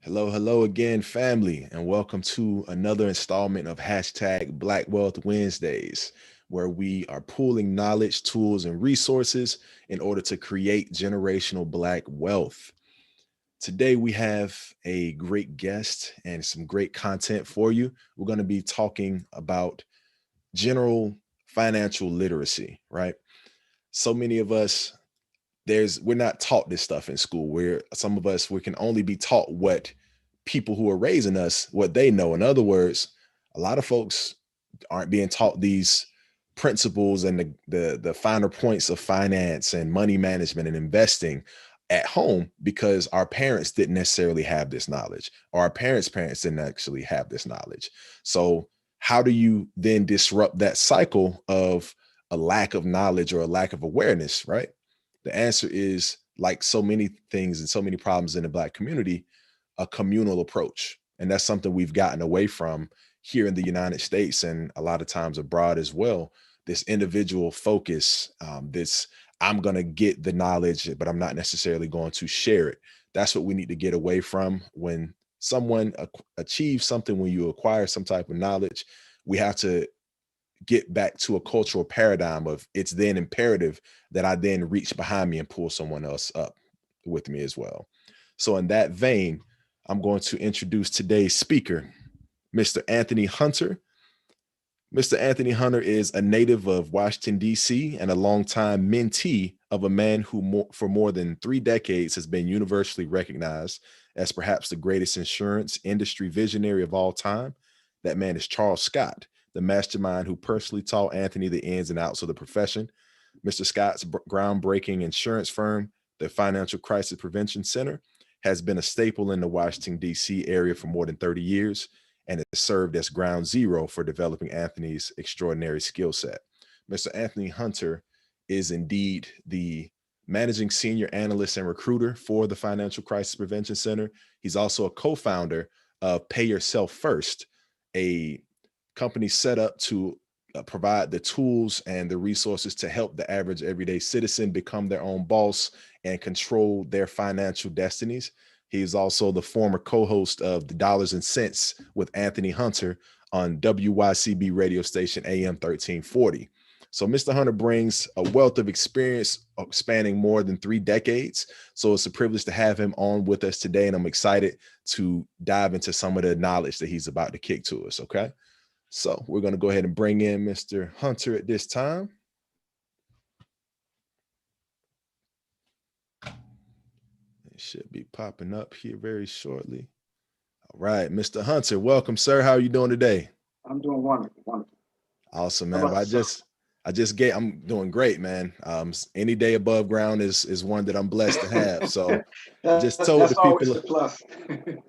Hello, hello again, family, and welcome to another installment of hashtag Black Wealth Wednesdays, where we are pooling knowledge, tools, and resources in order to create generational Black wealth. Today, we have a great guest and some great content for you. We're going to be talking about general financial literacy, right? So many of us we're not taught this stuff in school. Where some of us we can only be taught what people who are raising us what they know. In other words, a lot of folks aren't being taught these principles and the finer points of finance and money management and investing at home because our parents didn't necessarily have this knowledge, or our parents didn't actually have this knowledge. So how do you then disrupt that cycle of a lack of knowledge or a lack of awareness, right? The answer is, like so many things and so many problems in the Black community, a communal approach. And that's something we've gotten away from here in the United States and a lot of times abroad as well. This individual focus, this I'm going to get the knowledge, but I'm not necessarily going to share it. That's what we need to get away from. When someone achieves something, when you acquire some type of knowledge, we have to get back to a cultural paradigm of it's then imperative that I then reach behind me and pull someone else up with me as well. So in that vein, I'm going to introduce today's speaker, Mr. Anthony Hunter. Mr. Anthony Hunter is a native of Washington, D.C., and a longtime mentee of a man who for more than 3 decades has been universally recognized as perhaps the greatest insurance industry visionary of all time. That man is Charles Scott, the mastermind who personally taught Anthony the ins and outs of the profession. Mr. Scott's groundbreaking insurance firm, the Financial Crisis Prevention Center, has been a staple in the Washington, D.C. area for more than 30 years and has served as ground zero for developing Anthony's extraordinary skill set. Mr. Anthony Hunter is indeed the managing senior analyst and recruiter for the Financial Crisis Prevention Center. He's also a co-founder of Pay Yourself First, a company set up to provide the tools and the resources to help the average everyday citizen become their own boss and control their financial destinies. He's also the former co-host of the Dollars and Cents with Anthony Hunter on WYCB radio station AM 1340. So Mr. Hunter brings a wealth of experience spanning more than 3 decades. So it's a privilege to have him on with us today, and I'm excited to dive into some of the knowledge that he's about to kick to us, okay? So we're going to go ahead and bring in Mr. Hunter at this time. It should be popping up here very shortly. All right, Mr. Hunter, welcome, sir. How are you doing today? I'm doing wonderful. Awesome, man. I'm doing great, man. Any day above ground is one that I'm blessed to have. So I just told the people. Always a plus.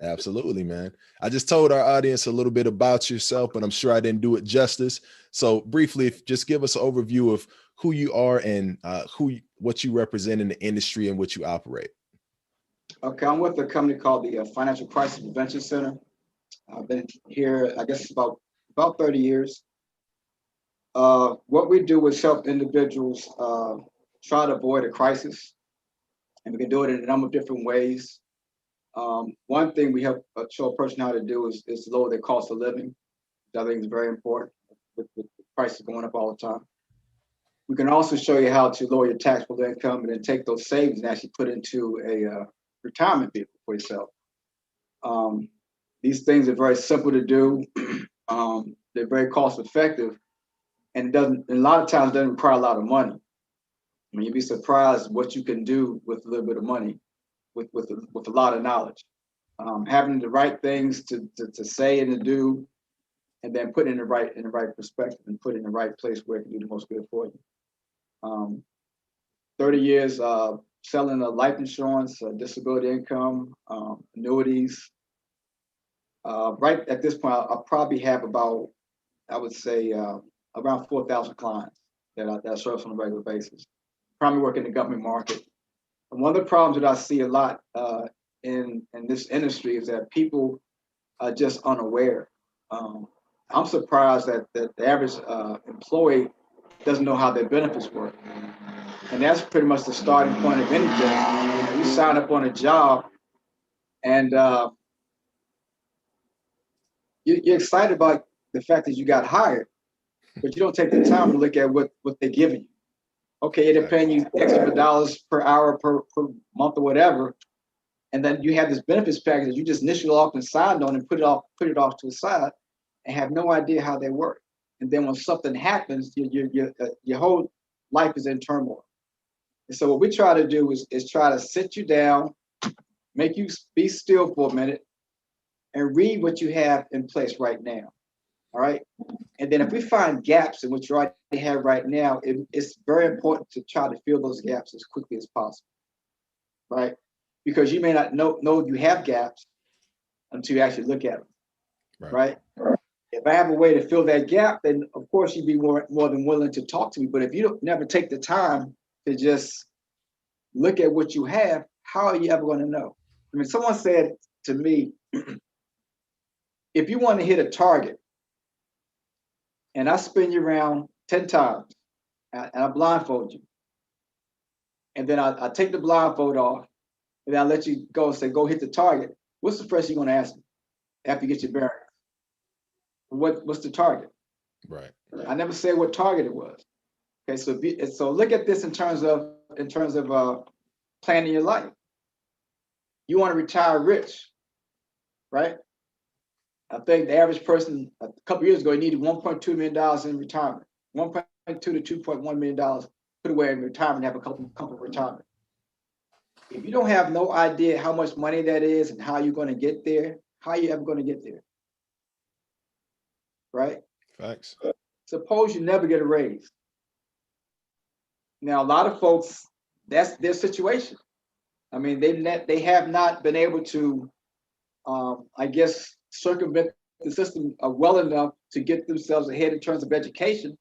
Absolutely, man. I just told our audience a little bit about yourself, but I'm sure I didn't do it justice. So briefly, just give us an overview of who you are and what you represent in the industry in which you operate. Okay, I'm with a company called the Financial Crisis Prevention Center. I've been here, I guess, about 30 years. What we do is help individuals try to avoid a crisis, and we can do it in a number of different ways. One thing we help show a person how to do is lower their cost of living, which I think is very important with prices going up all the time. We can also show you how to lower your taxable income and then take those savings and actually put into a retirement vehicle for yourself. These things are very simple to do. They're very cost effective, and a lot of times doesn't require a lot of money. I mean, you'd be surprised what you can do with a little bit of money, with a lot of knowledge. Having the right things to say and to do, and then put it in the right perspective and put it in the right place where it can do the most good for you. 30 years selling life insurance, disability income, annuities. Right at this point, I'll probably have about, I would say, around 4,000 clients that I serve on a regular basis. Primarily work in the government market. And one of the problems that I see a lot in this industry is that people are just unaware. I'm surprised that the average employee doesn't know how their benefits work. And that's pretty much the starting point of anything. You sign up on a job, and you're excited about the fact that you got hired, but you don't take the time to look at what they're giving you. Okay, they're paying you extra dollars per hour, per month, or whatever, and then you have this benefits package that you just initially off and signed on and put it off to the side, and have no idea how they work. And then when something happens, your whole life is in turmoil. And so what we try to do is try to sit you down, make you be still for a minute, and read what you have in place right now. All right. And then if we find gaps in what you already have right now, it's very important to try to fill those gaps as quickly as possible. Right. Because you may not know you have gaps until you actually look at them. Right. If I have a way to fill that gap, then of course you'd be more than willing to talk to me. But if you don't never take the time to just look at what you have, how are you ever going to know? I mean, someone said to me, if you want to hit a target, and I spin you around 10 times, and I blindfold you, and then I take the blindfold off, and then I let you go and say, go hit the target, what's the first you're going to ask me after you get your bearings? What's the target? Right. I never said what target it was. Okay, so look at this in terms of planning your life. You want to retire rich, right? I think the average person a couple years ago needed $1.2 million in retirement, $1.2 to $2.1 million put away in retirement, have a comfortable retirement. If you don't have no idea how much money that is and how you're going to get there, how are you ever going to get there? Right? Facts. Suppose you never get a raise. Now, a lot of folks, that's their situation. I mean, they have not been able to, I guess, circumvent the system well enough to get themselves ahead in terms of education.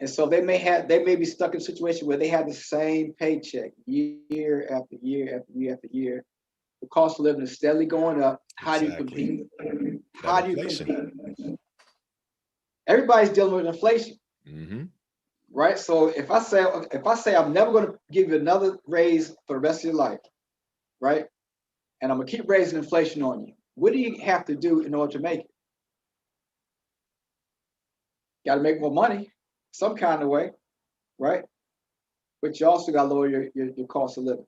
And so they may be stuck in a situation where they have the same paycheck year after year after year after year. The cost of living is steadily going up. How do you compete? How do you compete? Everybody's dealing with inflation. Mm-hmm. Right? So if I say I'm never going to give you another raise for the rest of your life, right? And I'm going to keep raising inflation on you. What do you have to do in order to make it? Got to make more money some kind of way, right? But you also got to lower your cost of living,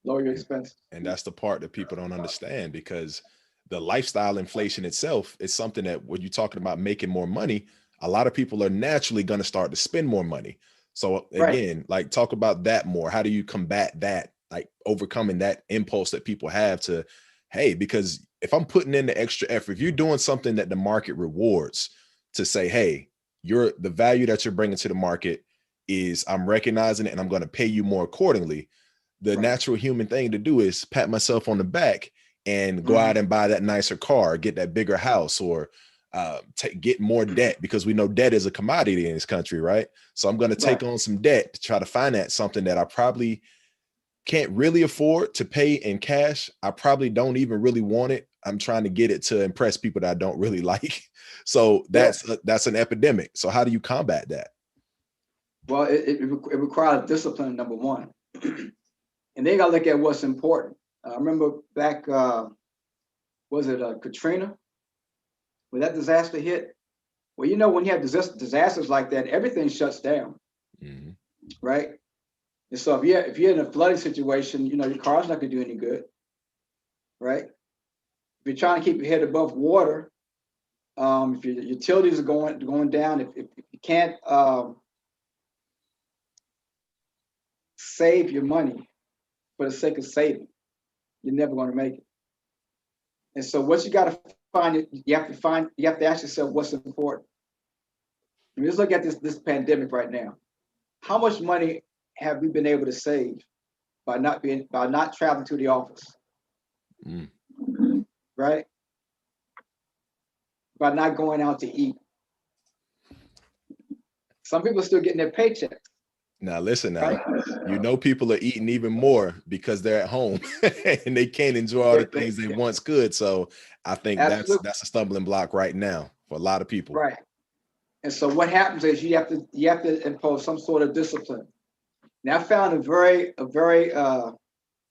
lower your expenses. And that's the part that people don't understand, because the lifestyle inflation itself is something that when you're talking about making more money, a lot of people are naturally going to start to spend more money. So again, like, talk about that more. How do you combat that, like overcoming that impulse that people have to, hey, because if I'm putting in the extra effort, if you're doing something that the market rewards, to say, hey, the value that you're bringing to the market is, I'm recognizing it and I'm going to pay you more accordingly. The natural human thing to do is pat myself on the back and go out and buy that nicer car, get that bigger house, or get more debt, because we know debt is a commodity in this country, right? So I'm going to take on some debt to try to finance something that I probably can't really afford to pay in cash. I probably don't even really want it. I'm trying to get it to impress people that I don't really like. So that's an epidemic. So how do you combat that? Well, it requires discipline, number one. And they got to look at what's important. I remember back, was it Katrina? When that disaster hit? Well, you know, when you have disasters like that, everything shuts down, right? And so if you're in a flooding situation, you know, your car's not going to do any good, right? If you're trying to keep your head above water, if your utilities are going down, if you can't save your money for the sake of saving, you're never going to make it. And so what you got to find, you have to ask yourself what's important. I mean, let's look at this pandemic right now. How much money have we been able to save by not traveling to the office? Right? By not going out to eat. Some people are still getting their paychecks. Now listen, you know, people are eating even more because they're at home and they can't enjoy all the things they once could. So I think that's a stumbling block right now for a lot of people. Right. And so what happens is you have to impose some sort of discipline. Now I found a very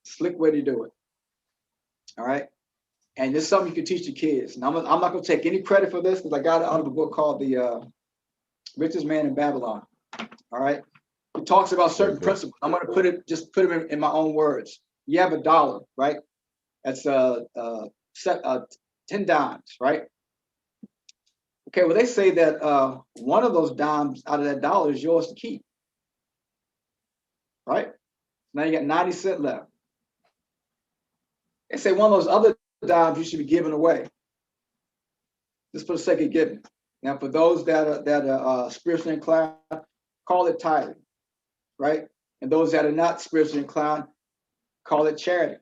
slick way to do it. All right. And it's something you can teach your kids. And I'm not going to take any credit for this because I got it out of a book called The Richest Man in Babylon. All right. It talks about certain principles. I'm going to put them in my own words. You have $1, right? That's 10 dimes, right? Okay, well, they say that one of those dimes out of that dollar is yours to keep, right? Now you got 90 cents left. They say one of those other dimes you should be giving away, just for the sake of giving. Now, for those that are spiritually inclined, call it tithing, right? And those that are not spiritually inclined, call it charity,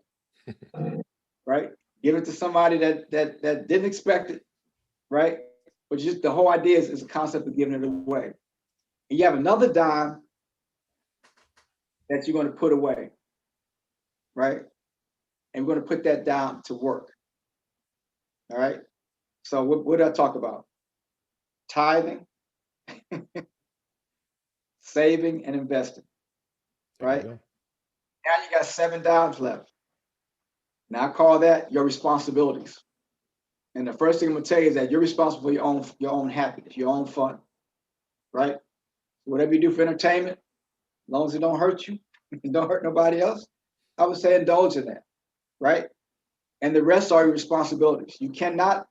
right? Give it to somebody that didn't expect it, right? But just the whole idea is a concept of giving it away. And you have another dime that you're going to put away, right? And we're going to put that dime to work. All right. So what did I talk about? Tithing, saving, and investing. Right. Now you got 7 dimes left. Now I call that your responsibilities. And the first thing I'm gonna tell you is that you're responsible for your own happiness, your own fun. Right. Whatever you do for entertainment, as long as it don't hurt you, don't hurt nobody else, I would say indulge in that. Right. And the rest are your responsibilities. You cannot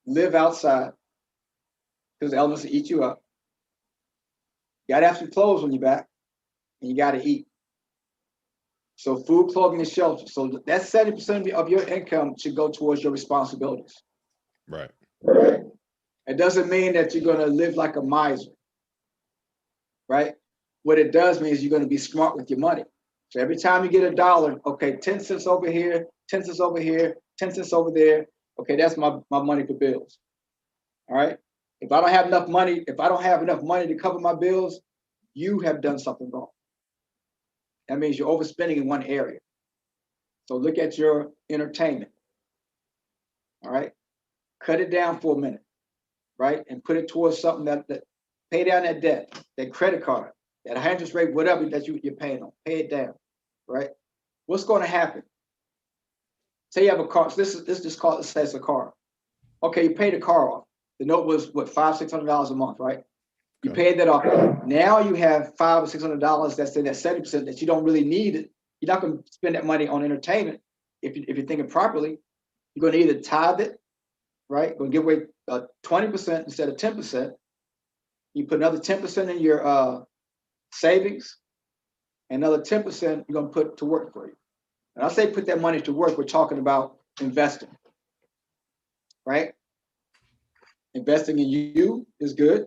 live outside because the elements will eat you up. You gotta have some clothes on your back, and you gotta eat. So food, clothing, and shelter. So that 70% of your income should go towards your responsibilities. Right. Right. It doesn't mean that you're gonna live like a miser. Right. What it does mean is you're gonna be smart with your money. So every time you get $1, okay, 10 cents over here, 10 cents over here, 10 cents over there. Okay, that's my money for bills. All right. If I don't have enough money to cover my bills, you have done something wrong. That means you're overspending in one area. So look at your entertainment. All right. Cut it down for a minute, right? And put it towards something that pay down that debt, that credit card, that high interest rate, whatever that you're paying on, pay it down, right? What's going to happen? Say you have a car. So this just call it says a car. Okay, you pay the car off. The note was what, $500-600 a month, right? You paid that off. Now you have $500 or $600 that's in that 70% that you don't really need it. You're not going to spend that money on entertainment if you're thinking properly. You're going to either tithe it, right? You're going to give away 20% instead of 10%. You put another 10% in your savings, and another 10% you're going to put to work for you. And I say put that money to work, we're talking about investing, right? Investing in you is good.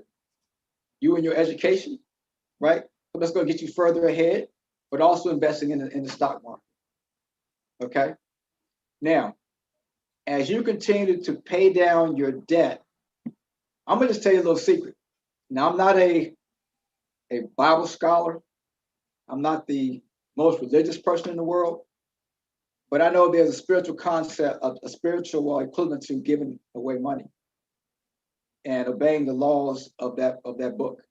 You and your education, right? So that's going to get you further ahead, but also investing in the stock market. Okay. Now, as you continue to pay down your debt, I'm going to just tell you a little secret. Now, I'm not a Bible scholar. I'm not the most religious person in the world, but I know there's a spiritual concept, a spiritual equivalent to giving away money and obeying the laws of that book.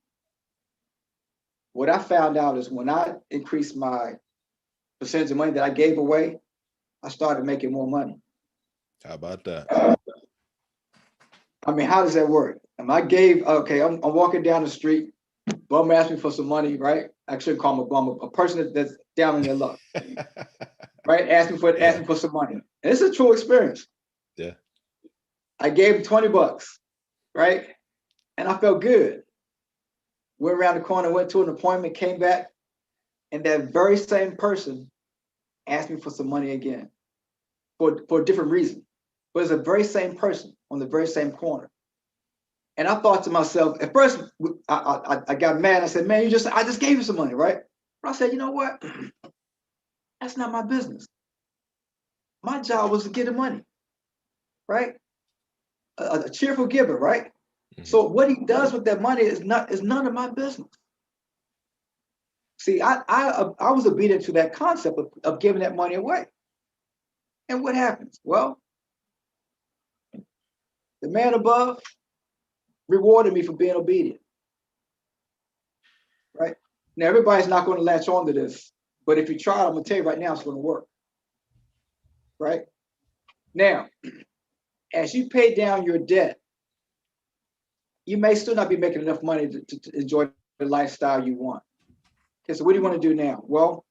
What I found out is when I increased my percentage of money that I gave away, I started making more money. How about that? I mean, how does that work? I'm walking down the street, bum asked me for some money, right? I shouldn't call him a bum, a person that's down in their luck, right? Ask me for some money. And it's a true experience. Yeah. I gave him $20, right? And I felt good. Went around the corner, went to an appointment, came back, and that very same person asked me for some money again for a different reason. But it's the very same person on the very same corner. And I thought to myself, at first, I got mad. I said, man, I just gave you some money, right? But I said, you know what? That's not my business. My job was to get the money, right? A cheerful giver, right? Mm-hmm. So what he does with that money is none of my business. See, I was obedient to that concept of giving that money away. And what happens? Well, the man above rewarded me for being obedient. Right? Now, everybody's not going to latch on to this, but if you try, I'm going to tell you right now, it's going to work. Right? Now, as you pay down your debt, you may still not be making enough money to enjoy the lifestyle you want. Okay, so what do you want to do now? Well,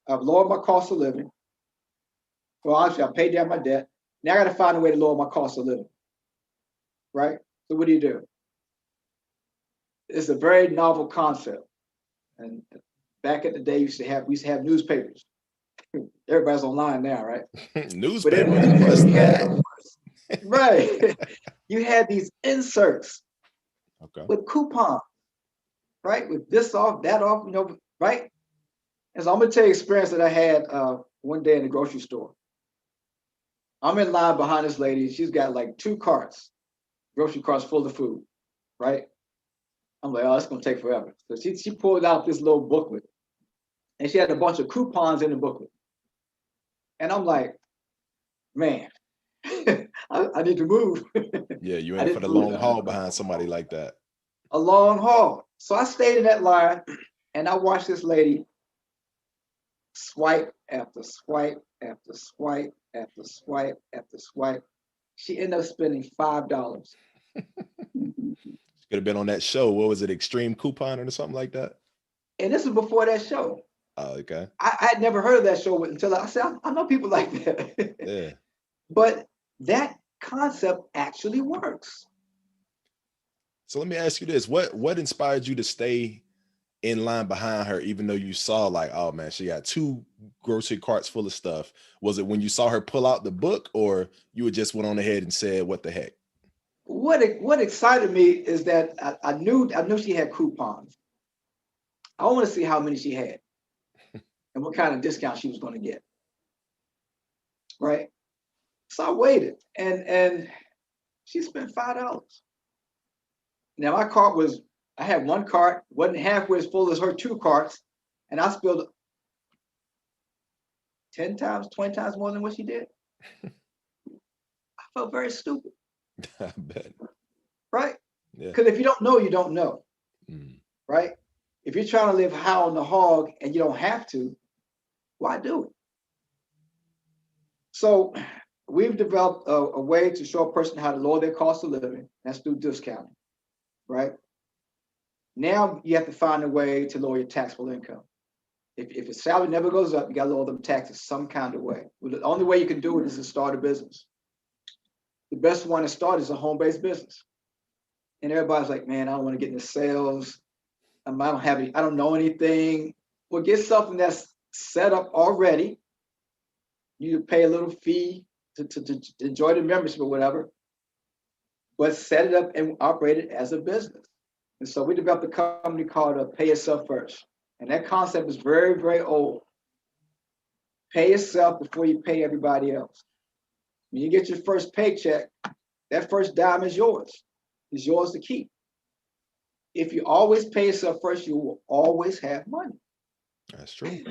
I've lowered my cost of living. Well, actually, I paid down my debt. Now I got to find a way to lower my cost of living, right? So what do? It's a very novel concept. And back in the day, we used to have newspapers. Everybody's online now, right? But Newspapers, what's that? right. You had these inserts Okay. with coupons, right? With this off, that off, right? And so I'm gonna tell you an experience that I had one day in the grocery store. I'm in line behind this lady. She's got like 2 carts, grocery carts full of food, right? I'm like, oh, it's gonna take forever. So she pulled out this little booklet, and she had a bunch of coupons in the booklet. And I'm like, man, I need to move. Yeah, you I in for didn't the move long haul behind somebody like that. a long haul. So I stayed in that line, and I watched this lady swipe after swipe after swipe after swipe after swipe. She ended up spending $5. Could have been on that show. What was it, Extreme Coupon or something like that? And this was before that show. Oh, okay. I had never heard of that show until I said, I know people like that. Yeah. But that concept actually works. So let me ask you this: what inspired you to stay in line behind her, even though you saw like, oh man, she got 2 grocery carts full of stuff? Was it when you saw her pull out the book, or you just went on ahead and said, "What the heck"? What excited me is that I knew she had coupons. I want to see how many she had and what kind of discount she was going to get. Right. So I waited, and she spent $5. Now my cart was, I had 1 cart, wasn't halfway as full as her 2 carts, and I spilled 10 times, 20 times more than what she did. I felt very stupid, I bet. right? Yeah. Because if you don't know, you don't know, Mm. right? If you're trying to live high on the hog and you don't have to, why do it? So we've developed a way to show a person how to lower their cost of living. That's through discounting, right? Now you have to find a way to lower your taxable income. If your salary never goes up, you got to lower them taxes some kind of way. Well, the only way you can do it is to start a business. The best one to start is a home-based business. And everybody's like, man, I don't want to get into sales. I don't have any, I don't know anything. Well, get something that's set up already. You pay a little fee to enjoy the membership or whatever, but set it up and operate it as a business. And so we developed a company called Pay Yourself First. And that concept is very, very old. Pay yourself before you pay everybody else. When you get your first paycheck, that first dime is yours. It's yours to keep. If you always pay yourself first, you will always have money. That's true.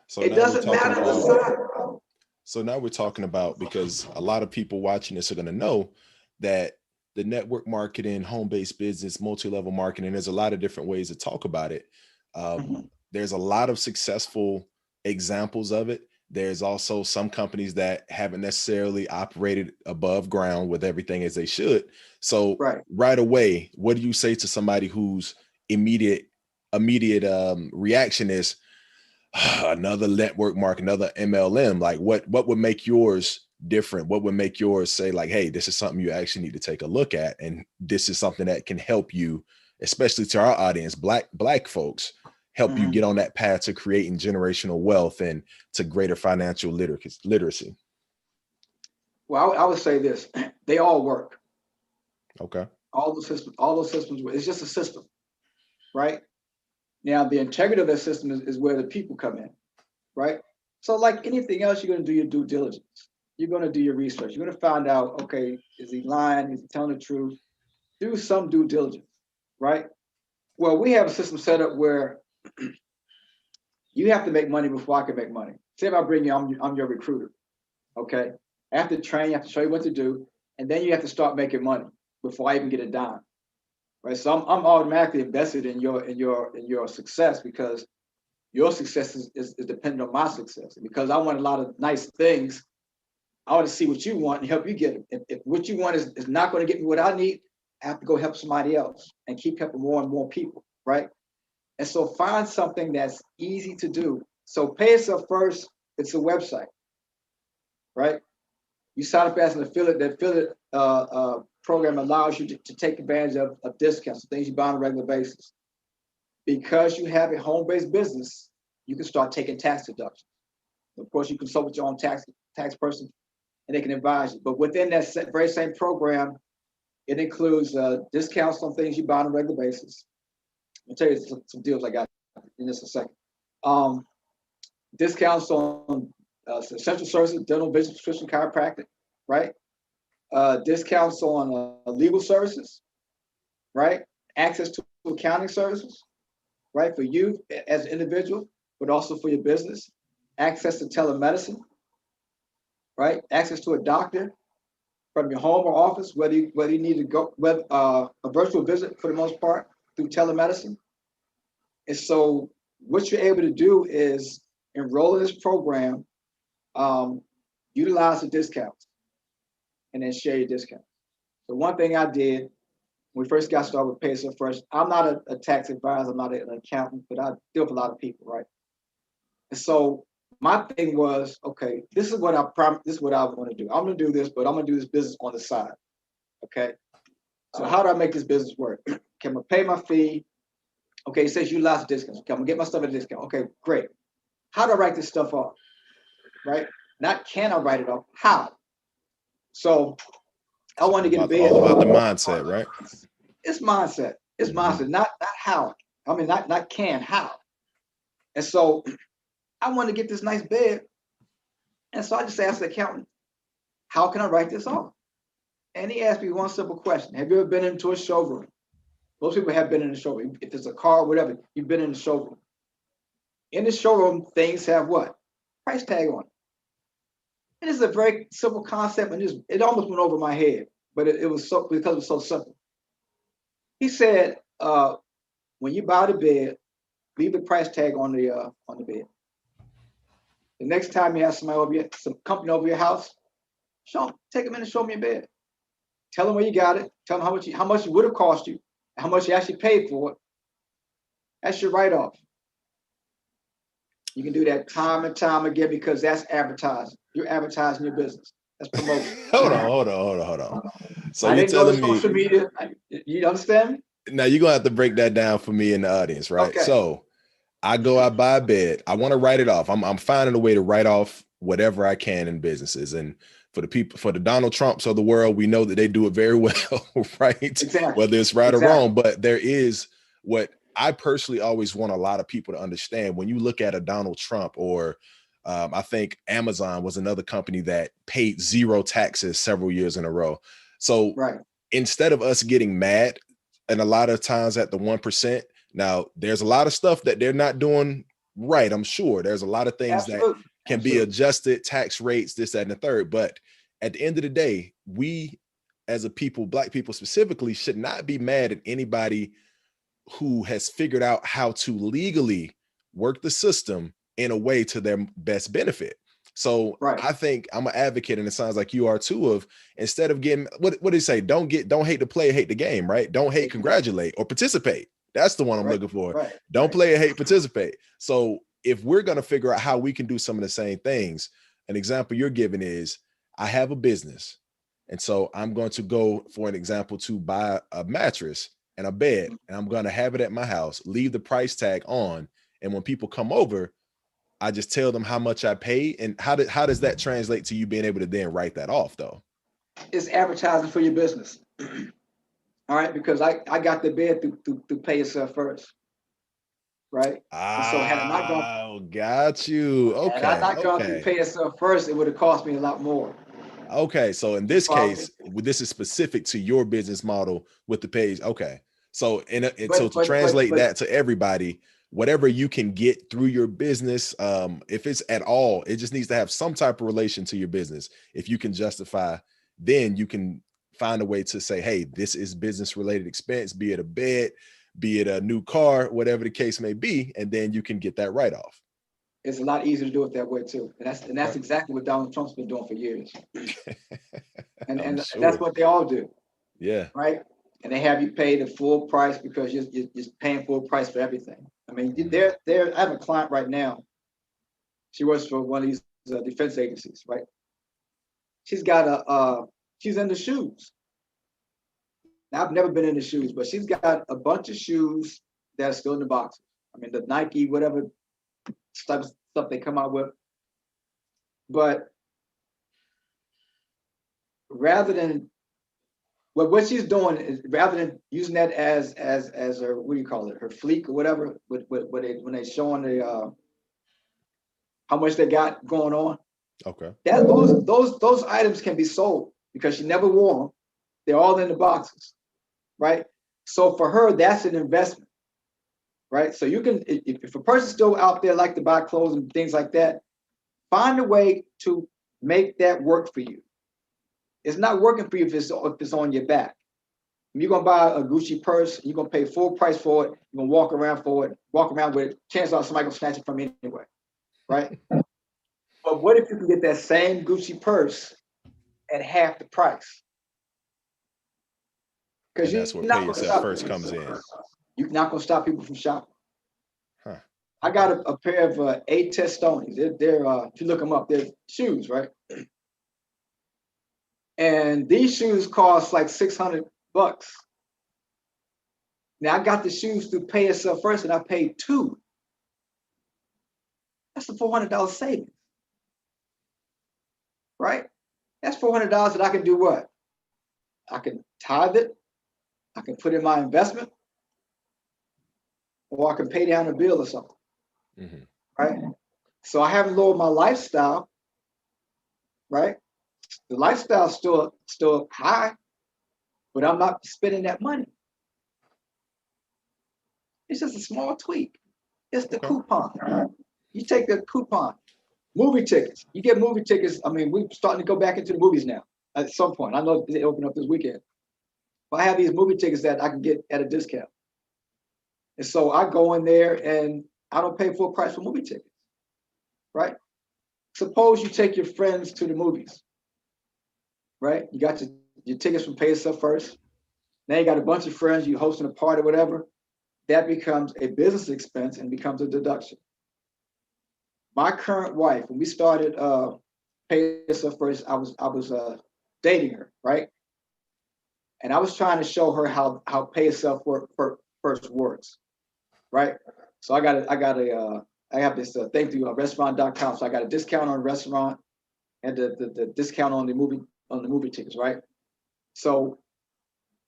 So It now we're doesn't talking matter the about. size. So now we're talking about, because a lot of people watching this are going to know that the network marketing, home-based business, multi-level marketing, there's a lot of different ways to talk about it. There's a lot of successful examples of it. There's also some companies that haven't necessarily operated above ground with everything as they should. So right away, what do you say to somebody whose immediate reaction is, another network mark, another MLM? Like what would make yours different? What would make yours say like, hey, this is something you actually need to take a look at, and this is something that can help you, especially to our audience, black folks, help you get on that path to creating generational wealth and to greater financial literacy? Well, I would say this: they all work. Okay. All those systems. It's just a system, right? Now, the integrity of that system is where the people come in, right? So like anything else, you're going to do your due diligence. You're going to do your research. You're going to find out, okay, is he lying? Is he telling the truth? Do some due diligence, right? Well, we have a system set up where you have to make money before I can make money. Say if I bring you, I'm your recruiter, okay? I have to train you, I have to show you what to do, and then you have to start making money before I even get a dime. Right, so I'm automatically invested in your success, because your success is dependent on my success. And because I want a lot of nice things, I want to see what you want and help you get it. If what you want is not going to get me what I need, I have to go help somebody else and keep helping more and more people, right? And so find something that's easy to do. So Pay Yourself First, it's a website, right? You sign up as an affiliate. The affiliate program allows you to take advantage of discounts, things you buy on a regular basis. Because you have a home-based business, you can start taking tax deductions. Of course, you consult with your own tax person, and they can advise you. But within that very same program, it includes discounts on things you buy on a regular basis. I'll tell you some deals I got in just a second. Discounts on essential services, dental, vision, prescription, chiropractic, right? Discounts on legal services, right? Access to accounting services, right? For you as an individual, but also for your business. Access to telemedicine, right? Access to a doctor from your home or office, whether you need to go, a virtual visit for the most part through telemedicine. And so what you're able to do is enroll in this program, utilize the discounts, and then share your discounts. So one thing I did when we first got started with Pay Yourself First, I'm not a tax advisor, I'm not an accountant, but I deal with a lot of people, right? And so my thing was, okay, this is what I want to do. I'm going to do this, but I'm going to do this business on the side. Okay. So how do I make this business work? Okay, I'm going to pay my fee. Okay, it says you lost discounts. Okay, I'm going to get my stuff at a discount. Okay, great. How do I write this stuff off? Right? Not can I write it off? How? So I want to get a bid. All about the mindset, right? It's mindset. It's mindset, not how. I mean, not can, how. And so I want to get this nice bed. And so I just asked the accountant, how can I write this off? And he asked me one simple question. Have you ever been into a showroom? Most people have been in the showroom. If it's a car, whatever, you've been in the showroom. In the showroom, things have what? Price tag on it. And it's a very simple concept, and it almost went over my head, but it was so because it was so simple. He said, when you buy the bed, leave the price tag on the bed. The next time you have some company over your house, take them in and show them your bed. Tell them where you got it. Tell them how much it would have cost you, how much you actually paid for it. That's your write-off. You can do that time and time again because that's advertising. You're advertising your business. That's promotion. Hold on. So I you're didn't go to telling me social media. You understand me? now you're gonna have to break that down for me in the audience, right? Okay. So I buy a bed. I want to write it off. I'm finding a way to write off whatever I can in businesses. And for the Donald Trumps of the world, we know that they do it very well, right? Exactly. Whether it's right or wrong, but there is what I personally always want a lot of people to understand. When you look at a Donald Trump or I think Amazon was another company that paid zero taxes several years in a row. So instead of us getting mad, and a lot of times at the 1%, now there's a lot of stuff that they're not doing right. I'm sure there's a lot of things that can be adjusted, tax rates, this, that, and the third. But at the end of the day, we as a people, Black people specifically, should not be mad at anybody who has figured out how to legally work the system in a way to their best benefit. So I think I'm an advocate, and it sounds like you are too, of instead of getting what do you say? Don't hate the play, hate the game, right? Don't hate, congratulate, or participate. That's the one I'm looking for. Don't play or hate, participate. So if we're going to figure out how we can do some of the same things, an example you're giving is I have a business. And so I'm going to go, for an example, to buy a mattress and a bed, and I'm going to have it at my house, leave the price tag on. And when people come over, I just tell them how much I pay. And how does that translate to you being able to then write that off though? It's advertising for your business. All right, because I got the bed through Pay Yourself First. Right. Got you. Okay. Had I not gone through Pay Yourself First, it would have cost me a lot more. Okay. So in this case, this is specific to your business model with the page. Okay. So to translate that to everybody, whatever you can get through your business, if it's at all, it just needs to have some type of relation to your business. If you can justify, then you can find a way to say, hey, this is business related expense, be it a bed, be it a new car, whatever the case may be, and then you can get that write-off. it's a lot easier to do it that way too. And that's exactly what Donald Trump's been doing for years. And sure. that's what they all do. Yeah. Right. And they have you pay the full price because you're paying full price for everything. I mean, I have a client right now. She works for one of these defense agencies, right? She's got she's in the shoes. Now, I've never been in the shoes, but she's got a bunch of shoes that are still in the boxes. I mean, the Nike, whatever stuff they come out with. But rather than what she's doing is rather than using that as her, what do you call it, her fleek or whatever, when they showing the how much they got going on. Okay. That those items can be sold because she never wore them. They're all in the boxes, right? So for her, that's an investment, right? So you can, if a person's still out there like to buy clothes and things like that, find a way to make that work for you. It's not working for you if it's on your back. You're gonna buy a Gucci purse, you're gonna pay full price for it, you're gonna walk around with it, chances are somebody gonna snatch it from you anyway, right? But what if you can get that same Gucci purse at half the price? Because that's where pay yourself first comes in. You're not gonna stop people from shopping. Huh. I got a pair of Testonis. They're if you look them up, they're shoes, right? And these shoes cost like $600. Now I got the shoes through Pay Yourself First, and I paid $2. That's a $400 savings, right? That's $400 that I can do what? I can tithe it, I can put in my investment, or I can pay down a bill or something, right? So I haven't lowered my lifestyle, right? The lifestyle's still high, but I'm not spending that money. It's just a small tweak. It's the coupon. You take the coupon. Movie tickets. You get movie tickets. I mean, we're starting to go back into the movies now at some point. I know they open up this weekend. But I have these movie tickets that I can get at a discount. And so I go in there and I don't pay full price for movie tickets, right? Suppose you take your friends to the movies, right? You got your tickets from Pay Yourself First. Now you got a bunch of friends, you hosting a party, whatever. That becomes a business expense and becomes a deduction. My current wife, when we started Pay Yourself First, I was dating her, right? And I was trying to show her how Pay Yourself First works, right? So I have this thing through restaurant.com. So I got a discount on the restaurant and the discount on the movie tickets, right? So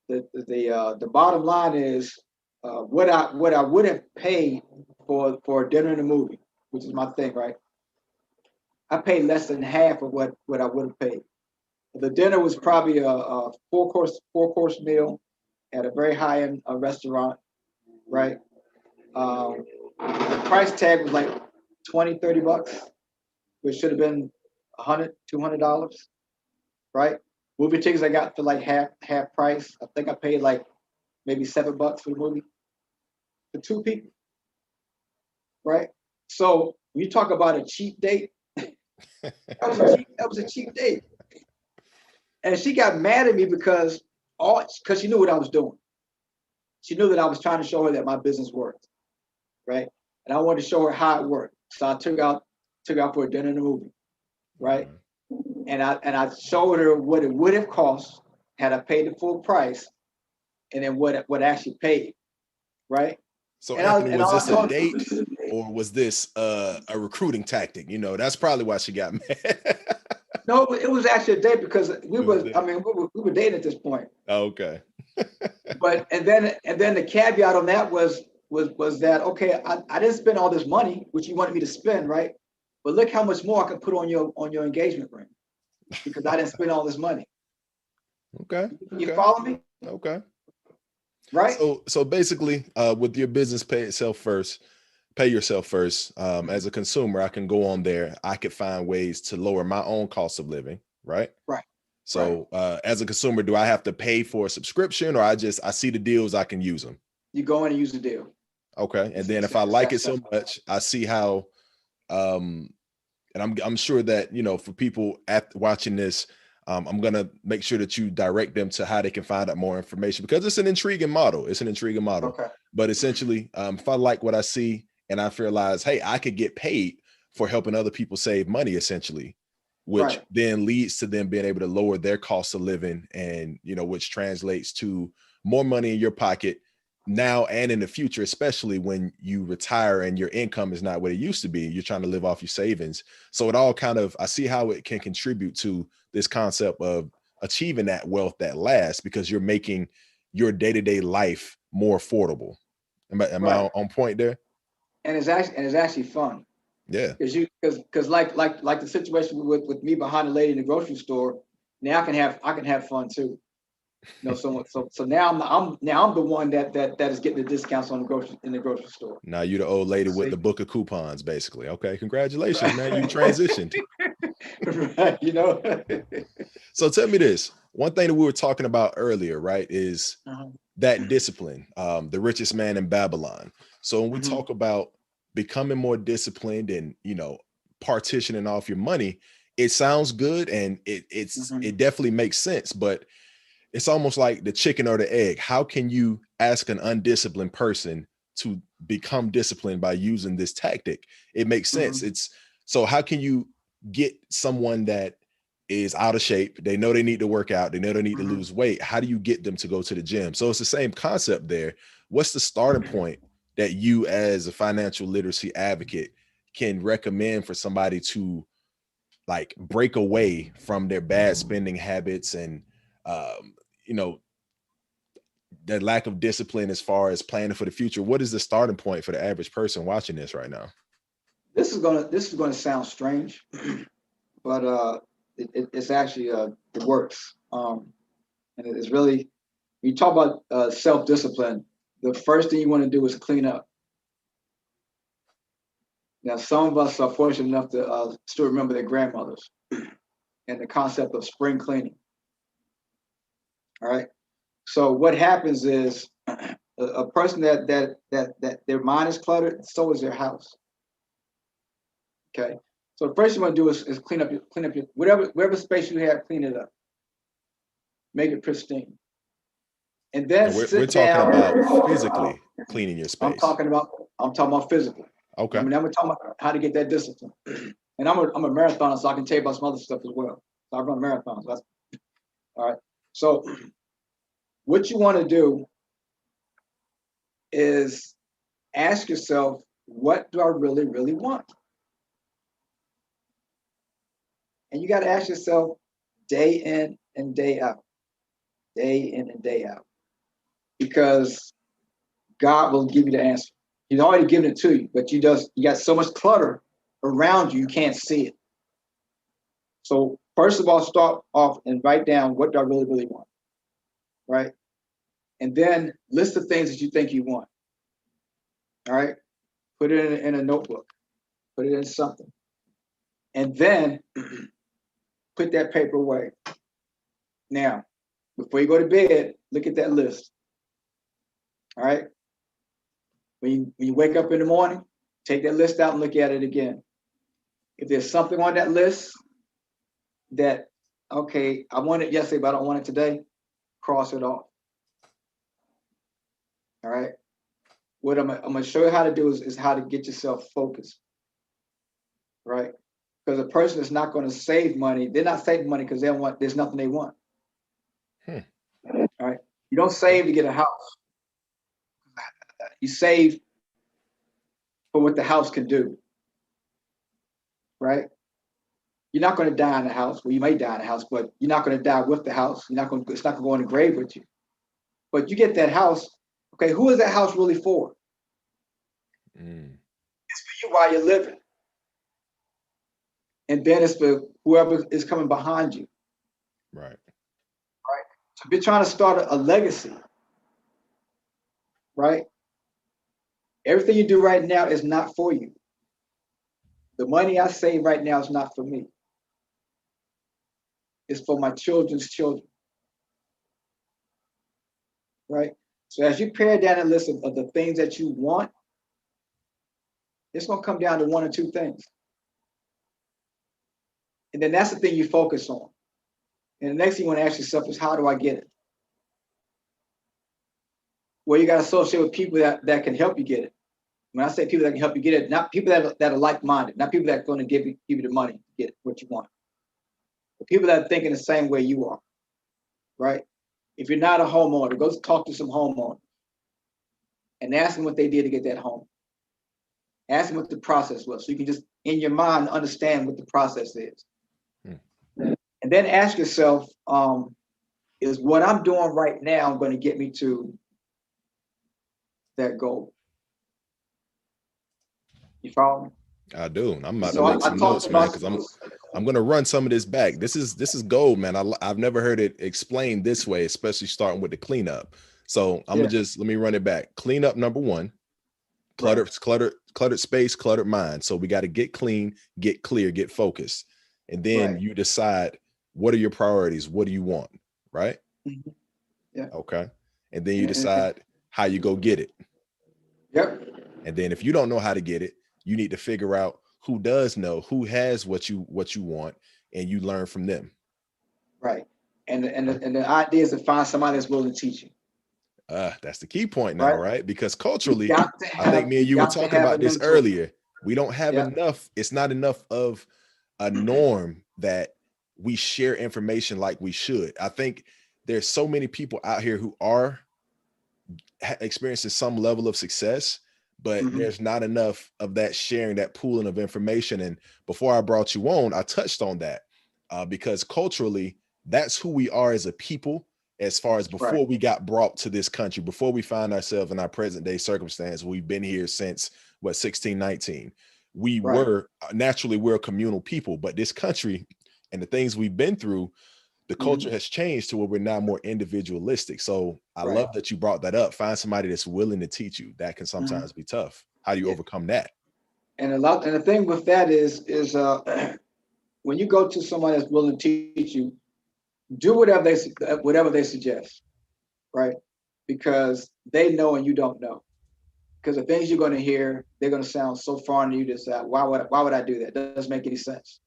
the bottom line is what I would have paid for dinner and a movie, which is my thing, right? I paid less than half of what I would have paid. The dinner was probably a four course meal at a very high end restaurant, right? The price tag was like $20-$30, which should have been $100-$200, right? Movie tickets I got for like half price. I think I paid like maybe $7 for the movie for 2 people, right? So when you talk about a cheap date, that was a cheap date. And she got mad at me because she knew what I was doing. She knew that I was trying to show her that my business worked, right? And I wanted to show her how it worked. So I took out for a dinner and a movie, right? And I showed her what it would have cost had I paid the full price, and then what I actually paid, right? So Anthony, was this a date or was this a recruiting tactic? You know, that's probably why she got mad. No, it was actually a date because we were dating at this point. Oh, okay. But and then the caveat on that was that okay, I didn't spend all this money, which you wanted me to spend, right? But look how much more I can put on your engagement ring because I didn't spend all this money. Okay. You follow me? Okay. Right. So basically, with your business, pay yourself first. As a consumer, I can go on there. I could find ways to lower my own cost of living. Right. Right. So as a consumer, do I have to pay for a subscription, or I see the deals, I can use them? You go in and use the deal. Okay. And then if I like it so much, I see how And I'm sure that, you know, for people watching this, I'm gonna make sure that you direct them to how they can find out more information, because it's an intriguing model. It's an intriguing model. Okay. But essentially, if I like what I see and I realize, hey, I could get paid for helping other people save money, essentially, which Right. then leads to them being able to lower their cost of living, and, you know, which translates to more money in your pocket now and in the future, especially when you retire and your income is not what it used to be. You're trying to live off your savings. So it all kind of, I see how it can contribute to this concept of achieving that wealth that lasts, because you're making your day-to-day life more affordable. Am I Right. on point there? And it's actually fun. Yeah. Because like the situation with me behind the lady in the grocery store. Now I can have fun too. You know, so now I'm the one that is getting the discounts on the grocery store. Now you're the old lady with See? the book of coupons, basically. Okay, congratulations, man. You transitioned. Right, you know. So tell me this. One thing that we were talking about earlier, right, is Uh-huh. that discipline, the richest man in Babylon. So when we Mhm. talk about becoming more disciplined and, you know, partitioning off your money, it sounds good, and Mhm. it definitely makes sense, but it's almost like the chicken or the egg. How can you ask an undisciplined person to become disciplined by using this tactic? It makes sense. Mhm. It's so how can you get someone that is out of shape? They know they need to work out, they know they need to Mhm. lose weight. How do you get them to go to the gym? So it's the same concept there. What's the starting point that you, as a financial literacy advocate, can recommend for somebody to like break away from their bad spending habits and um, you know, that lack of discipline as far as planning for the future? What is the starting point for the average person watching this right now? This is gonna sound strange, but it's actually it works. And it's really, when you talk about self discipline, the first thing you want to do is clean up. Now, some of us are fortunate enough to still remember their grandmothers and the concept of spring cleaning. All right. So what happens is a person that their mind is cluttered, so is their house. Okay. So the first you want to do is clean up your whatever space you have, clean it up, make it pristine, and then And we're sit talking down. about physically cleaning your I'm space. talking about I'm talking about physical. I Okay. mean, I'm talking about how to get that discipline. And I'm a marathoner, so I can tell you about some other stuff as well. So I run marathons. That's all right. So what you want to do is ask yourself, what do I really, really want? And you got to ask yourself day in and day out, day in and day out, because God will give you the answer. He's already given it to you, but you got so much clutter around you, you can't see it. So first of all, start off and write down, what do I really, really want, right? And then list the things that you think you want. All right. Put it in a notebook, put it in something. And then put that paper away. Now, before you go to bed, look at that list. All right. When you wake up in the morning, take that list out and look at it again. If there's something on that list that, okay, I want it yesterday, but I don't want it today, cross it off. All right. What I'm going to show you how to do is how to get yourself focused. Right. Because a person is not going to save money. They're not saving money because there's nothing they want. Hmm. All right. You don't save to get a house. You save for what the house can do. Right. You're not going to die in the house. Well, you may die in the house, but you're not going to die with the house. It's not going to go in the grave with you. But you get that house. Okay. Who is that house really for? Mm. It's for you while you're living. And then it's for whoever is coming behind you. Right. Right. So if you're trying to start a legacy, right? Everything you do right now is not for you. The money I save right now is not for me. It's for my children's children, right? So as you pare down a list of the things that you want, it's going to come down to one or two things. And then that's the thing you focus on. And the next thing you want to ask yourself is, how do I get it? Well, you got to associate with people that can help you get it. When I say people that can help you get it, not people that are like-minded, not people that are going to give you the money to get what you want, but people that are thinking the same way you are, right? If you're not a homeowner, go talk to some homeowners and ask them what they did to get that home. Ask them what the process was, so you can just, in your mind, understand what the process is. And then ask yourself, is what I'm doing right now going to get me to that goal? You follow me? I do. I'm about So to make I some talked notes, man, about, because I'm gonna run some of this back. This is gold, man. I've never heard it explained this way, especially starting with the cleanup. So I'm gonna just let me run it back. Cleanup number one: cluttered space, cluttered mind. So we got to get clean, get clear, get focused, and then you decide what are your priorities. What do you want, right? Yeah. Okay. And then you decide how you go get it. Yep. And then if you don't know how to get it, you need to figure out who does know, who has what you want, and you learn from them. Right. And the idea is to find somebody that's willing to teach you. That's the key point now, right? Because culturally, I think me and you were got to talking have about a this mentor. earlier. We don't have enough. It's not enough of a norm that we share information like we should. I think there's so many people out here who are experiencing some level of success, but there's not enough of that sharing, that pooling of information. And before I brought you on, I touched on that because culturally, that's who we are as a people. As far as before we got brought to this country, before we find ourselves in our present day circumstance, we've been here since 1619. We were naturally, we're a communal people, but this country and the things we've been through, the culture has changed to where we're now more individualistic. So I love that you brought that up. Find somebody that's willing to teach you. That can sometimes be tough. How do you overcome that? And the thing with that is when you go to someone that's willing to teach you, do whatever they suggest, right? Because they know and you don't know. Because the things you're going to hear, they're going to sound so foreign to you that say, why would I do that? That doesn't make any sense.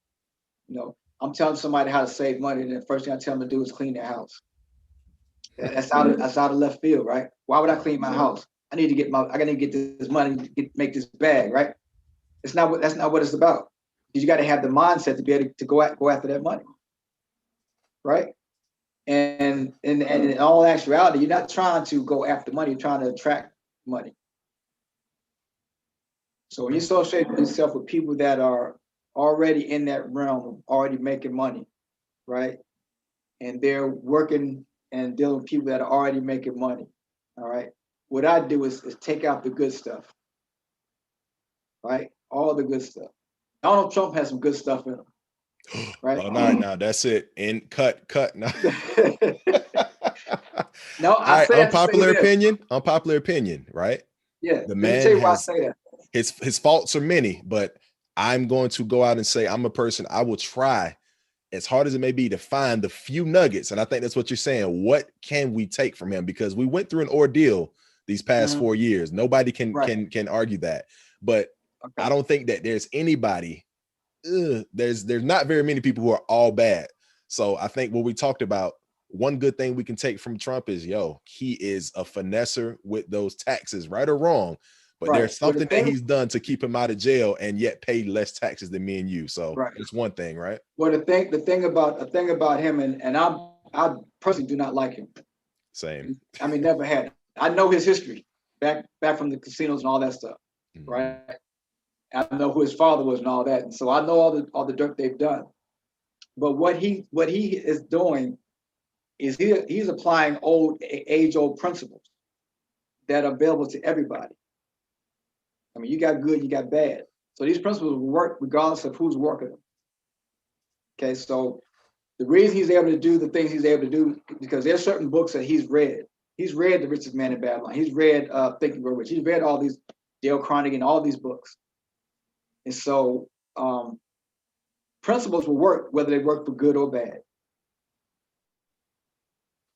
You know, I'm telling somebody how to save money, and the first thing I tell them to do is clean their house. That's out of left field, right? Why would I clean my house? I need to get this money, make this bag, right? That's not what it's about. Because you got to have the mindset to be able to go after that money, right? And in all actuality, you're not trying to go after money, you're trying to attract money. So when you associate yourself with people that are already in that realm, already making money, right? And they're working and dealing with people that are already making money, all right? What I do is take out the good stuff, right? All the good stuff. Donald Trump has some good stuff in him, right? Oh, no, no, that's it. And cut. No. No, I say unpopular opinion, right? Yeah, The let me man tell you why I has say that. his faults are many, but I'm going to go out and say I'm a person. I will try as hard as it may be to find the few nuggets. And I think that's what you're saying. What can we take from him? Because we went through an ordeal these past 4 years. Nobody can argue that. But I don't think that there's anybody. There's not very many people who are all bad. So I think what we talked about, one good thing we can take from Trump is, he is a finesser with those taxes, right or wrong. But there's something that he's done to keep him out of jail and yet pay less taxes than me and you. So it's one thing, right? Well, the thing about him, and I personally do not like him. Same. I mean, never had it. I know his history back from the casinos and all that stuff, right? I know who his father was and all that, and so I know all the dirt they've done. But what he is doing is he's applying age-old principles that are available to everybody. I mean, you got good, you got bad. So these principles will work regardless of who's working them. Okay, so the reason he's able to do the things he's able to do, because there's certain books that he's read. He's read The Richest Man in Babylon. He's read Think and Grow Rich. He's read all these Dale Carnegie and all these books. And so principles will work whether they work for good or bad.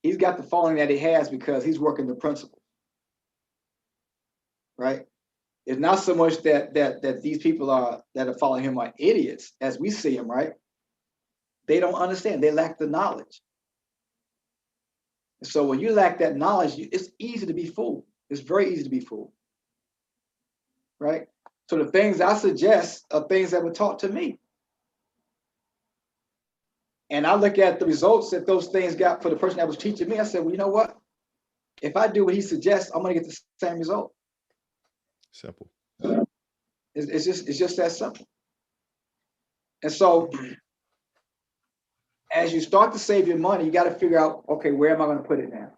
He's got the following that he has because he's working the principles, right? It's not so much that these people that are following him are idiots as we see them, right? They don't understand. They lack the knowledge. So when you lack that knowledge, it's easy to be fooled. It's very easy to be fooled, right? So the things I suggest are things that were taught to me. And I look at the results that those things got for the person that was teaching me. I said, well, you know what? If I do what he suggests, I'm going to get the same result. Simple. It's just that simple. And so as you start to save your money, you got to figure out, okay, where am I going to put it now?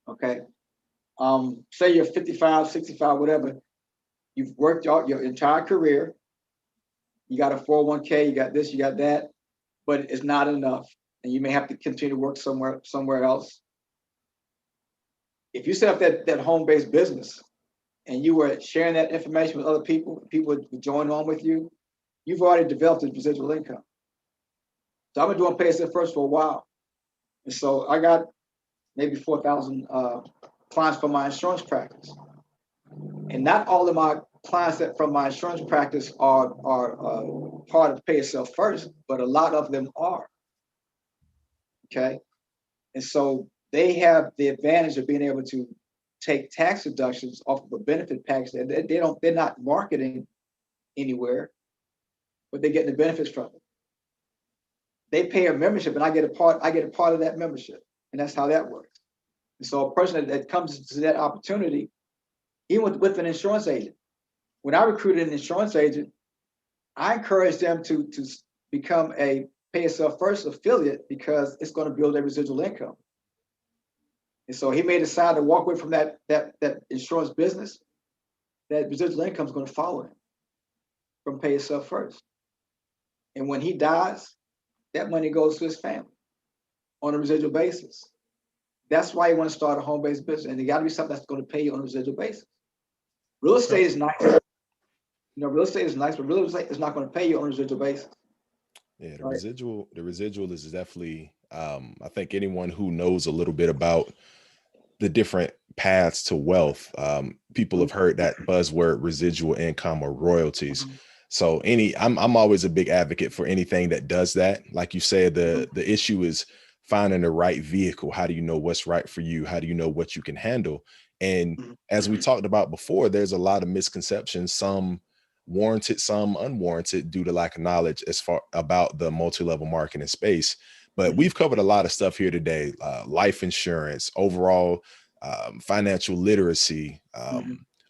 Okay. Say you're 55, 65, whatever. You've worked out your entire career. You got a 401k, you got this, you got that, but it's not enough. And you may have to continue to work somewhere else. If you set up that home-based business and you were sharing that information with other people, people would join on with you, you've already developed a residual income. So I've been doing pay yourself first for a while. And so I got maybe 4,000 clients from my insurance practice. And not all of my clients that from my insurance practice are part of pay yourself first, but a lot of them are. Okay. And so they have the advantage of being able to take tax deductions off of a benefit package that they're not marketing anywhere, but they're getting the benefits from it. They pay a membership and I get a part of that membership. And that's how that works. And so a person that comes to that opportunity, even with an insurance agent, when I recruited an insurance agent, I encourage them to become a pay yourself first affiliate because it's going to build their residual income. And so he may decide to walk away from that insurance business. That residual income is going to follow him from pay yourself first. And when he dies, that money goes to his family on a residual basis. That's why you want to start a home-based business, and it got to be something that's going to pay you on a residual basis. Real estate is nice. Real estate is nice, but real estate is not going to pay you on a residual basis. Yeah, the residual is definitely. I think anyone who knows a little bit about the different paths to wealth, people have heard that buzzword residual income or royalties. So I'm always a big advocate for anything that does that. Like you said, the issue is finding the right vehicle. How do you know what's right for you? How do you know what you can handle? And as we talked about before, there's a lot of misconceptions, some warranted, some unwarranted, due to lack of knowledge as far about the multi-level marketing space. But we've covered a lot of stuff here today: life insurance, overall financial literacy,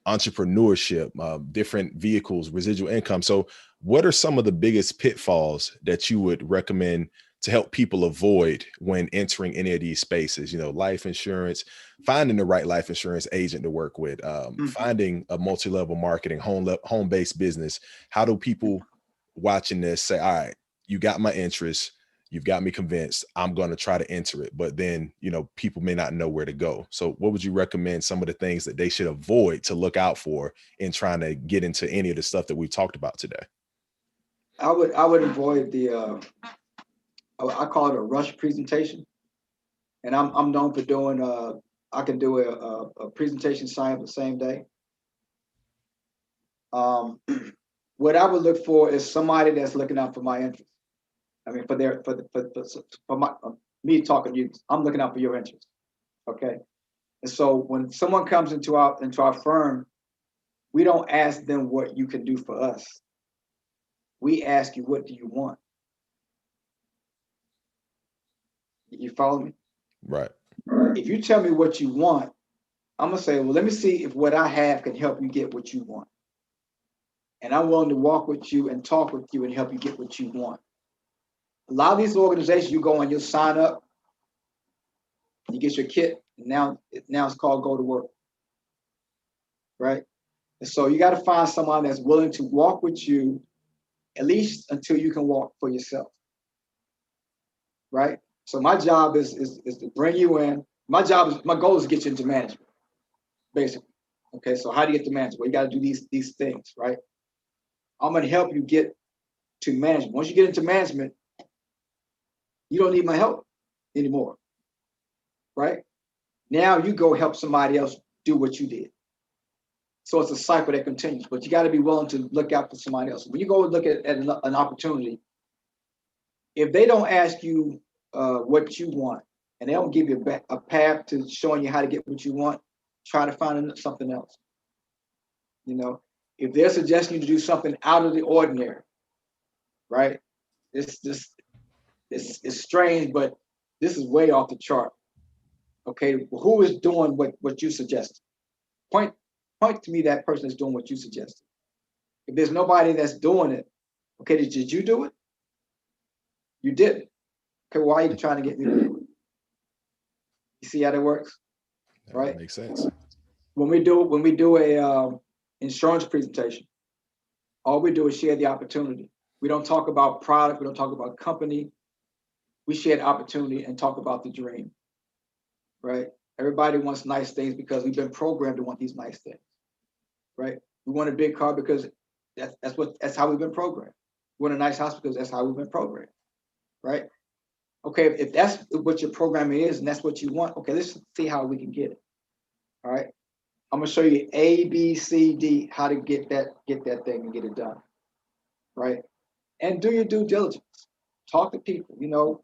entrepreneurship, different vehicles, residual income. So what are some of the biggest pitfalls that you would recommend to help people avoid when entering any of these spaces? Life insurance, finding the right life insurance agent to work with, finding a multi-level marketing home-based business. How do people watching this say, all right, you got my interest, you've got me convinced, I'm going to try to enter it, but then, people may not know where to go. So what would you recommend some of the things that they should avoid to look out for in trying to get into any of the stuff that we've talked about today? I would avoid I call it a rush presentation. And I'm known for doing, I can do a presentation sign up the same day. What I would look for is somebody that's looking out for my interest. I mean, for me talking to you, I'm looking out for your interest. Okay. And so when someone comes into our firm, we don't ask them what you can do for us. We ask you, what do you want? You follow me? Right. If you tell me what you want, I'm going to say, well, let me see if what I have can help you get what you want. And I'm willing to walk with you and talk with you and help you get what you want. A lot of these organizations, you go and you'll sign up, you get your kit, and now it's called go to work, right? And so you got to find someone that's willing to walk with you at least until you can walk for yourself, right? So my job is to bring you in. My goal is to get you into management, basically. Okay, so how do you get to management? Well, you got to do these things, right? I'm going to help you get to management. Once you get into management, you don't need my help anymore, right? Now you go help somebody else do what you did. So it's a cycle that continues, but you got to be willing to look out for somebody else. When you go and look at an opportunity, If they don't ask you what you want, and they don't give you a path to showing you how to get what you want, try to find something else. You know, if they're suggesting you to do something out of the ordinary, right? It's just it's strange, but this is way off the chart. Okay, who is doing what you suggested? Point to me that person is doing what you suggested. If there's nobody that's doing it, okay, did you do it? You didn't. Okay, why are you trying to get me to do it? You see how that works, That right? makes sense. When we do a insurance presentation, all we do is share the opportunity. We don't talk about product. We don't talk about company. We share the opportunity and talk about the dream, right? Everybody wants nice things because we've been programmed to want these nice things, right? We want a big car because that's how we've been programmed. We want a nice house because that's how we've been programmed, right? Okay, if that's what your programming is and that's what you want, okay, let's see how we can get it. All right. I'm gonna show you A, B, C, D, how to get that thing and get it done. Right. And do your due diligence. Talk to people. You know,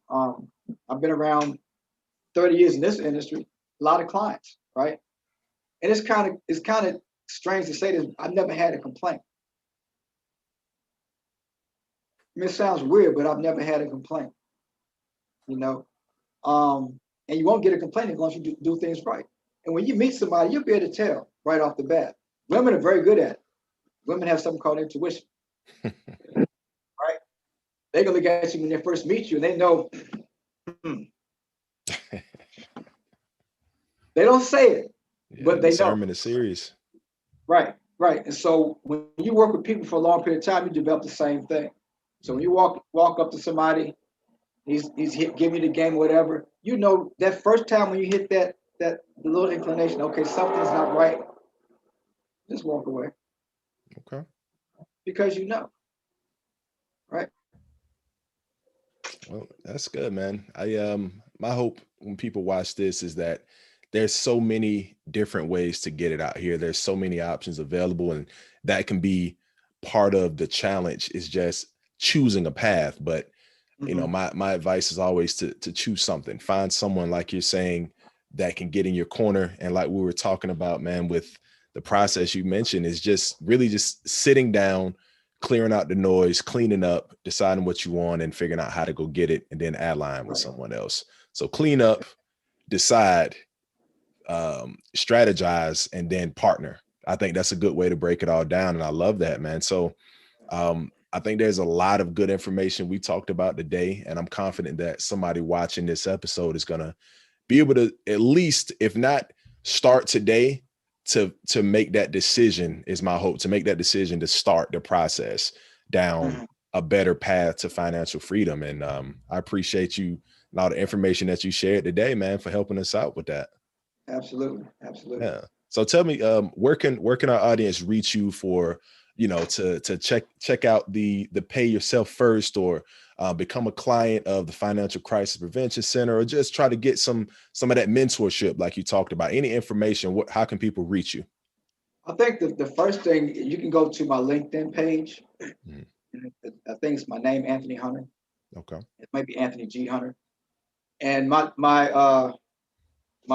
I've been around 30 years in this industry, a lot of clients, right? And it's kind of strange to say this. I've never had a complaint. I mean, it sounds weird, but I've never had a complaint. You know, and you won't get a complaint unless you do things right. And when you meet somebody, you'll be able to tell right off the bat. Women are very good at it. Women have something called intuition, right? They're gonna look at you when they first meet you, and they know. Hmm. They don't say it, Yeah, but they know. discernment is serious. Right, right. And so when you work with people for a long period of time, you develop the same thing. So when you walk up to somebody, he's giving you the game or whatever, you know that first time when you hit that little inclination, okay, something's not right, just walk away Okay. because you know, right? Well, that's good, man. My hope when people watch this is that there's so many different ways to get it out here. There's so many options available, and that can be part of the challenge is just choosing a path. But Mm-hmm. my advice is always to choose something. Find someone like you're saying that can get in your corner. And like we were talking about, man, with the process you mentioned is just really just sitting down, clearing out the noise, cleaning up, deciding what you want and figuring out how to go get it and then align with Right. someone else. So clean up, decide, strategize, and then partner. I think that's a good way to break it all down. And I love that, man. So I think there's a lot of good information we talked about today, and I'm confident that somebody watching this episode is going to be able to at least, if not start today, to make that decision is my hope, to make that decision to start the process down Mm-hmm. a better path to financial freedom. And I appreciate you and all the information that you shared today, man, for helping us out with that. Absolutely, absolutely. Yeah. So tell me, where can our audience reach you for, to check out the Pay Yourself First, or become a client of the Financial Crisis Prevention Center, or just try to get some of that mentorship like you talked about? Any information? How can people reach you? I think the first thing you can go to my LinkedIn page. Mhm. I think it's my name, Anthony Hunter. Okay. It might be Anthony G. Hunter. And my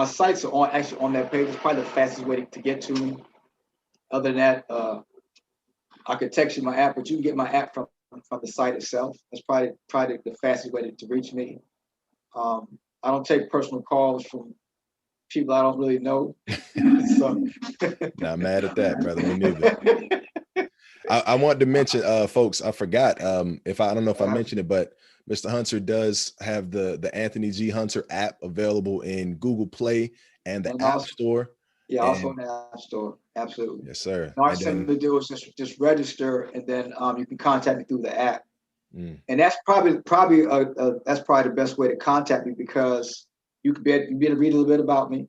sites are actually on that page. It's probably the fastest way to get to me. Other than that, I could text you my app, but you can get my app from the site itself. That's probably the fastest way to reach me. I don't take personal calls from people I don't really know. So Not mad at that, brother. Me neither. I wanted to mention, folks, I forgot. If I don't know if I mentioned it, but Mr. Hunter does have the Anthony G. Hunter app available in Google Play and the and App also, Store. yeah, also And in the App Store. Absolutely. yes, sir. All And you have then to do is just register, and then you can contact me through the app. mm, And that's probably that's probably the best way to contact me, because you could be able to read a little bit about me.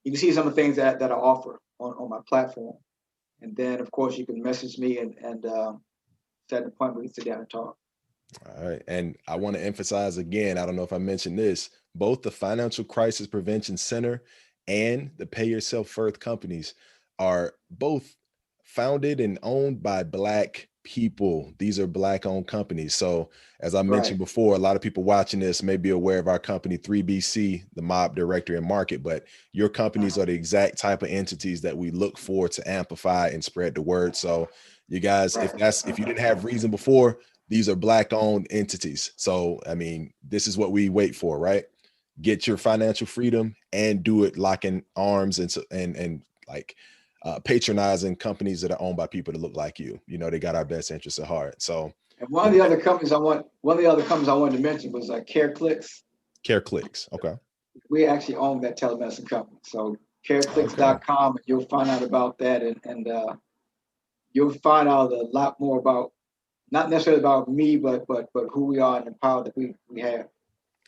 You can see some of the things that I offer on my platform, and then of course you can message me and set an appointment. We can sit down and talk. all right. And I want to emphasize again, I don't know if I mentioned this, both the Financial Crisis Prevention Center and the Pay Yourself First companies are both founded and owned by Black people. These are Black owned companies. So as I mentioned Right. before, a lot of people watching this may be aware of our company 3BC, the Mob Directory and Market, but your companies are the exact type of entities that we look for to amplify and spread the word. So you guys, Right. if you didn't have reason before, these are Black owned entities. So I mean, this is what we wait for, right? Get your financial freedom and do it locking arms and like patronizing companies that are owned by people that look like you. You know, they got our best interests at heart. So And one of the other companies I wanted to mention was CareClicks. Care Clicks. Okay. We actually own that telemedicine company. So Okay. careclicks.com, and you'll find out about that, and you'll find out a lot more about, not necessarily about me, but who we are and the power that we have.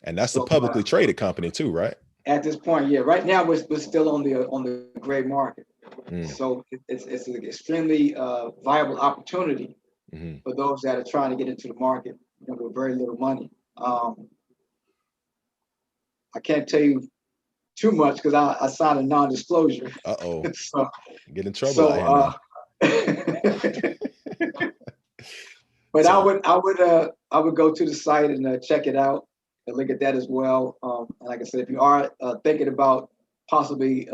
And that's a So publicly traded company too, right? at this point, yeah, right now we're still on the gray market. Mm, So it's an extremely viable opportunity hmm. for those that are trying to get into the market, with very little money. I can't tell you too much because I signed a non-disclosure. Uh-oh. so Get in trouble out so here now. but So I would go to the site and check it out and look at that as well. And like I said, if you are thinking about possibly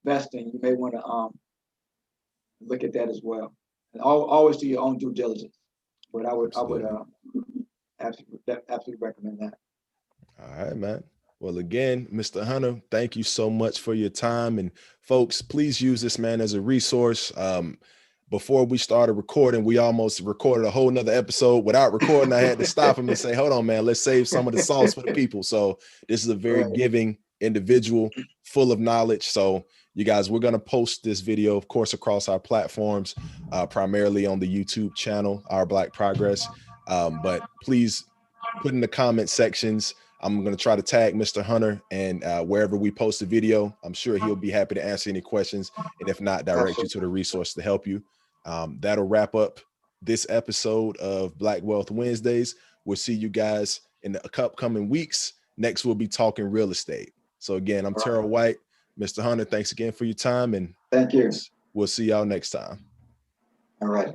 investing, you may want to look at that as well. And always do your own due diligence. But I would absolutely. absolutely recommend that. All right, man. Well, again, Mr. Hunter, thank you so much for your time. And folks, please use this man as a resource. Before we started recording, we almost recorded a whole nother episode without recording. I had to stop him and say, hold on, man, let's save some of the sauce for the people. So this is a very Right. giving individual, full of knowledge. So you guys, we're going to post this video, of course, across our platforms, primarily on the YouTube channel, Our Black Progress. But please put in the comment sections. I'm going to try to tag Mr. Hunter, and wherever we post a video, I'm sure he'll be happy to answer any questions. And if not, direct you to the resource to help you. That'll wrap up this episode of Black Wealth Wednesdays. We'll see you guys in the upcoming weeks. Next, we'll be talking real estate. So again, I'm Terrell White. Mr. Hunter, thanks again for your time, and Thank you. we'll see y'all next time. All right.